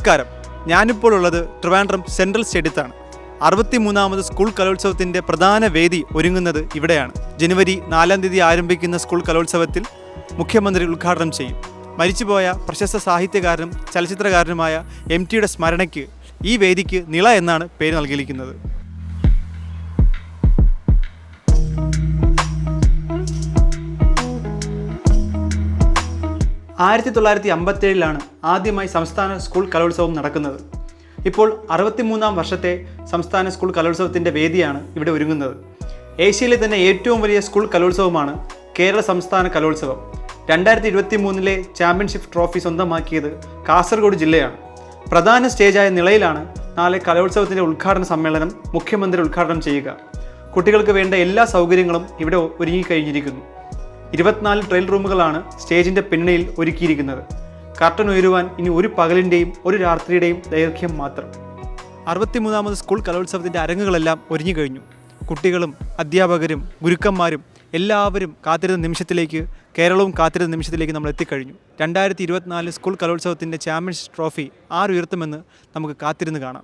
നമസ്കാരം. ഞാനിപ്പോൾ ഉള്ളത് ട്രിവാൻഡ്രം സെൻട്രൽ സ്റ്റേഡിയത്താണ്. 63ാമത് സ്കൂൾ കലോത്സവത്തിൻ്റെ പ്രധാന വേദി ഒരുങ്ങുന്നത് ഇവിടെയാണ്. ജനുവരി 4-ാം തീയതി ആരംഭിക്കുന്ന സ്കൂൾ കലോത്സവത്തിൽ മുഖ്യമന്ത്രി ഉദ്ഘാടനം ചെയ്യും. മരിച്ചുപോയ പ്രശസ്ത സാഹിത്യകാരനും ചലച്ചിത്രകാരനുമായ MTയുടെ സ്മരണയ്ക്ക് ഈ വേദിക്ക് നിള എന്നാണ് പേര് നൽകിയിരിക്കുന്നത്. ആയിരത്തി 1957 ആദ്യമായി സംസ്ഥാന സ്കൂൾ കലോത്സവം നടക്കുന്നത്. ഇപ്പോൾ 63ാം വർഷത്തെ സംസ്ഥാന സ്കൂൾ കലോത്സവത്തിൻ്റെ വേദിയാണ് ഇവിടെ ഒരുങ്ങുന്നത്. ഏഷ്യയിലെ തന്നെ ഏറ്റവും വലിയ സ്കൂൾ കലോത്സവമാണ് കേരള സംസ്ഥാന കലോത്സവം. 2023 ചാമ്പ്യൻഷിപ്പ് ട്രോഫി സ്വന്തമാക്കിയത് കാസർഗോഡ് ജില്ലയാണ്. പ്രധാന സ്റ്റേജായ നിളയിലാണ് നാളെ കലോത്സവത്തിൻ്റെ ഉദ്ഘാടന സമ്മേളനം മുഖ്യമന്ത്രി ഉദ്ഘാടനം ചെയ്യുക. കുട്ടികൾക്ക് വേണ്ട എല്ലാ സൗകര്യങ്ങളും ഇവിടെ ഒരുങ്ങിക്കഴിഞ്ഞിരിക്കുന്നു. 24 ട്രയൽ റൂമുകളാണ് സ്റ്റേജിൻ്റെ പിന്നണിയിൽ ഒരുക്കിയിരിക്കുന്നത്. കർട്ടൻ ഉയരുവാൻ ഇനി ഒരു പകലിൻ്റെയും ഒരു രാത്രിയുടെയും ദൈർഘ്യം മാത്രം. 63ാമത് സ്കൂൾ കലോത്സവത്തിൻ്റെ അരങ്ങുകളെല്ലാം ഒരുങ്ങിക്കഴിഞ്ഞു. കുട്ടികളും അധ്യാപകരും ഗുരുക്കന്മാരും എല്ലാവരും കാത്തിരുന്ന നിമിഷത്തിലേക്ക്, കേരളവും കാത്തിരുന്ന നിമിഷത്തിലേക്ക് നമ്മൾ എത്തിക്കഴിഞ്ഞു. 2024 സ്കൂൾ കലോത്സവത്തിൻ്റെ ചാമ്പ്യൻഷിപ്പ് ട്രോഫി ആരുയർത്തുമെന്ന് നമുക്ക് കാത്തിരുന്ന് കാണാം.